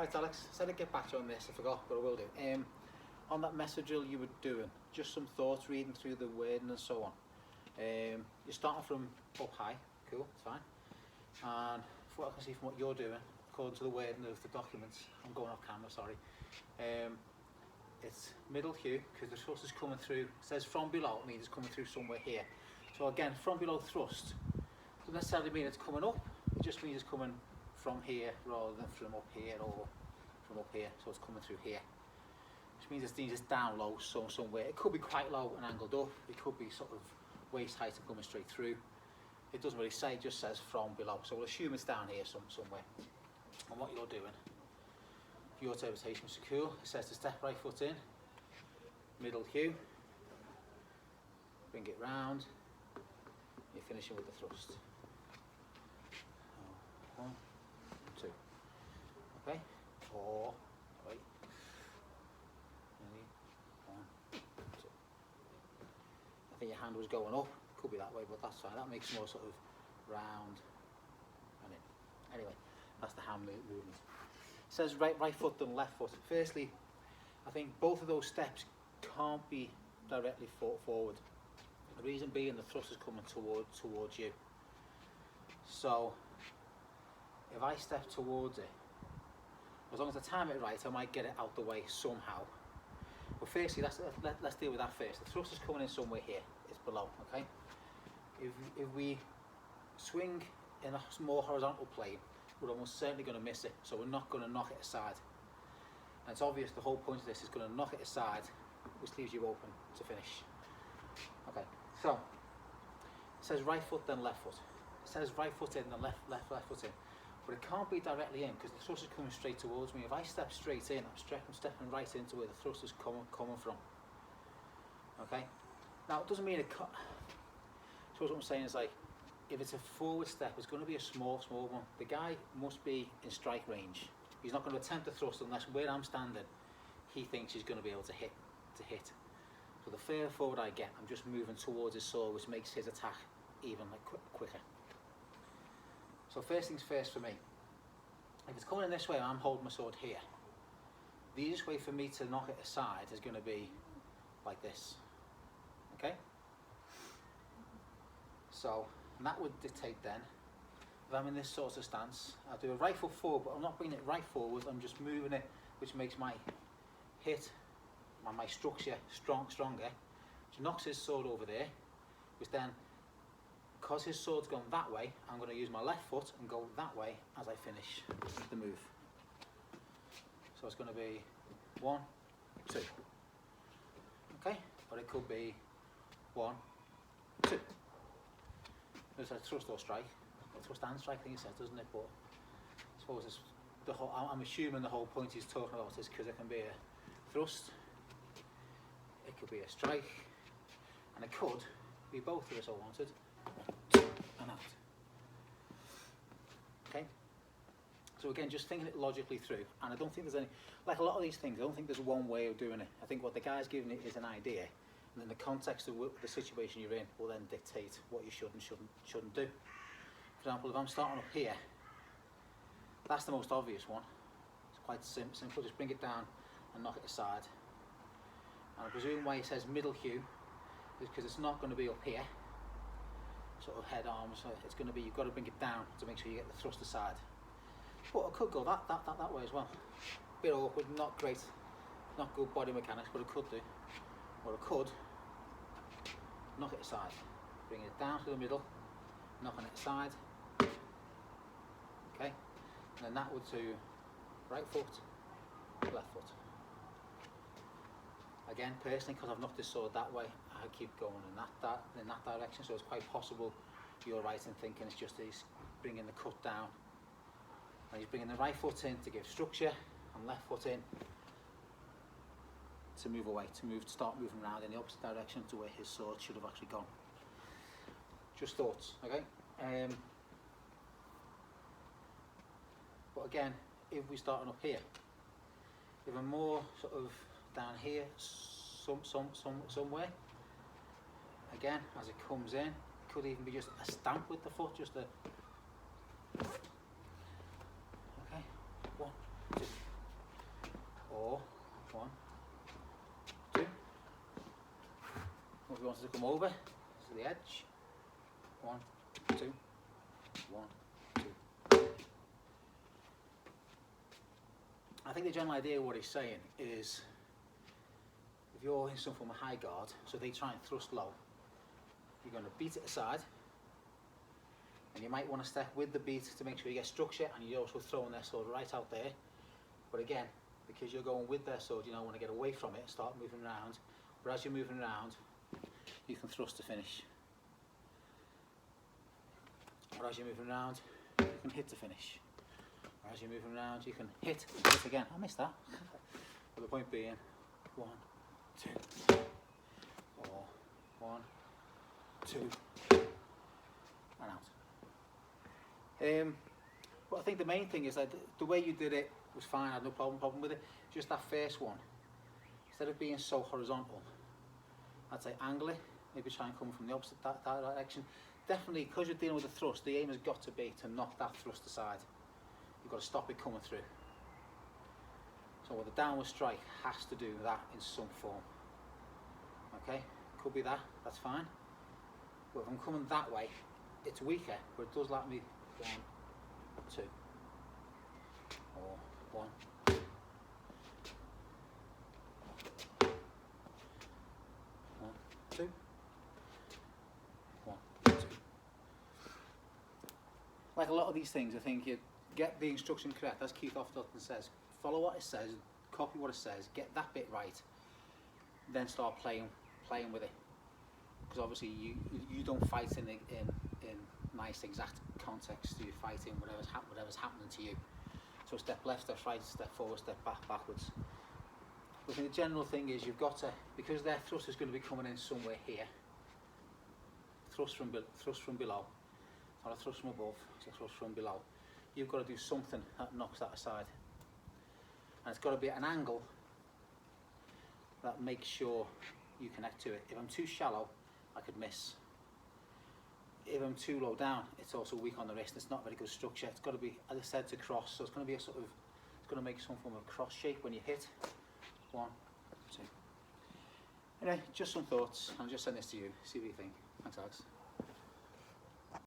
Right, Alex, I said I'd get back to you on this, I forgot, but I will do. On that message drill you were doing, just some thoughts reading through the wording and so on. You're starting from up high, cool, it's fine. And from what I can see from what you're doing, according to the wording of the documents, I'm going off camera, sorry. It's middle hue, because the thrust is coming through, it says from below, it means it's coming through somewhere here. So again, from below thrust, doesn't necessarily mean it's coming up, it just means it's coming from here rather than from up here or from up here, so it's coming through here. Which means it's down low somewhere. It could be quite low and angled up, it could be sort of waist height and coming straight through. It doesn't really say, it just says from below. So we'll assume it's down here somewhere. And what you're doing, your interpretation is cool. It says to step right foot in, middle hue, bring it round, you're finishing with the thrust. 1, 2. Okay, 4, wait. 1, 2. I think your hand was going up, could be that way, but that's fine. That makes more sort of round and in. Anyway, that's the hand movement. It says right foot then left foot. Firstly, I think both of those steps can't be directly forward. The reason being the thrust is coming towards you. So if I step towards it, as long as I time it right, I might get it out the way somehow. But firstly, let's deal with that first. The thrust is coming in somewhere here. It's below, okay? If we swing in a more horizontal plane, we're almost certainly going to miss it. So we're not going to knock it aside. And it's obvious the whole point of this is going to knock it aside, which leaves you open to finish. Okay, so it says right foot then left foot. It says right foot in then left foot in. But it can't be directly in because the thrust is coming straight towards me. If I step straight in, I'm stepping right into where the thrust is coming from. Okay? Now, it doesn't mean it can't. So what I'm saying is, like, if it's a forward step, it's going to be a small one. The guy must be in strike range. He's not going to attempt to thrust unless where I'm standing, he thinks he's going to be able to hit. So the further forward I get, I'm just moving towards his sword, which makes his attack even quicker. So first things first for me, if it's coming in this way and I'm holding my sword here, the easiest way for me to knock it aside is going to be like this, okay? So, and that would dictate then, if I'm in this sort of stance, I'll do a right foot forward, but I'm not bringing it right forward, I'm just moving it, which makes my hit, my structure stronger, which knocks his sword over there, which then, because his sword's gone that way, I'm going to use my left foot and go that way as I finish the move. So it's going to be 1, 2. Okay? Or it could be 1, 2. There's a thrust or strike. Or thrust and strike, I think it says, doesn't it? But I suppose it's the whole, I'm assuming the whole point he's talking about is because it can be a thrust, it could be a strike, and it could be both if it's all wanted. And out. Okay? So again, just thinking it logically through, and I don't think there's any, like a lot of these things, I don't think there's one way of doing it. I think what the guy's giving it is an idea, and then the context of the situation you're in will then dictate what you should and shouldn't do. For example, if I'm starting up here, that's the most obvious one. It's quite simple, just bring it down and knock it aside. And I presume why it says middle hue is because it's not going to be up here, sort of head arms, so it's going to be, you've got to bring it down to make sure you get the thrust aside. But it could go that way as well. Bit awkward, not great, not good body mechanics, but it could do. Or it could knock it aside, bring it down to the middle, knocking it aside. Okay, and then that would do right foot, left foot. Again, personally, because I've knocked this sword that way, I keep going in that direction. So it's quite possible you're right in thinking it's just he's bringing the cut down, and he's bringing the right foot in to give structure, and left foot in to move away, to start moving around in the opposite direction to where his sword should have actually gone. Just thoughts, okay? But again, if we're starting up here, if I'm more sort of down here, somewhere, again, as it comes in, it could even be just a stamp with the foot, just a, okay, 1, 2, wanted to come over to the edge. 1, 2, 1, 2. I think the general idea of what he's saying is, if you're in some form of high guard, so they try and thrust low, you're going to beat it aside, and you might want to step with the beat to make sure you get structure, and you're also throwing their sword right out there. But again, because you're going with their sword, you don't want to get away from it, start moving around. But as you're moving around, you can thrust to finish. Or as you're moving around, you can hit to finish. Or as you're moving around, you can hit again. I missed that. But the point being, 1, 2, or 1, 2, and out. But I think the main thing is that the way you did it was fine. I had no problem with it. Just that first one, instead of being so horizontal, I'd say angle it. Maybe try and come from the opposite that direction. Definitely, because you're dealing with a thrust, the aim has got to be to knock that thrust aside. You've got to stop it coming through. So with a downward strike has to do that in some form. Okay, could be that, that's fine. But if I'm coming that way, it's weaker, but it does let me 1, 2, or 1. 1, 2. 1, 2. Like a lot of these things, I think you get the instruction correct, as Keith often says. Follow what it says, copy what it says, get that bit right, then start playing with it. Because obviously you don't fight in nice exact context. You fight in whatever's happening to you. So step left, step right, step forward, step backwards. But I think the general thing is you've got to, because their thrust is going to be coming in somewhere here. Thrust from below, not a thrust from above, it's a thrust from below. You've got to do something that knocks that aside. And it's got to be at an angle that makes sure you connect to it. If I'm too shallow, I could miss. If I'm too low down, it's also weak on the wrist. It's not very good structure. It's got to be, as I said, to cross. So it's going to be a sort of, it's going to make some form of cross shape when you hit. 1, 2. Anyway, just some thoughts. I'll just send this to you. See what you think. Thanks, Alex.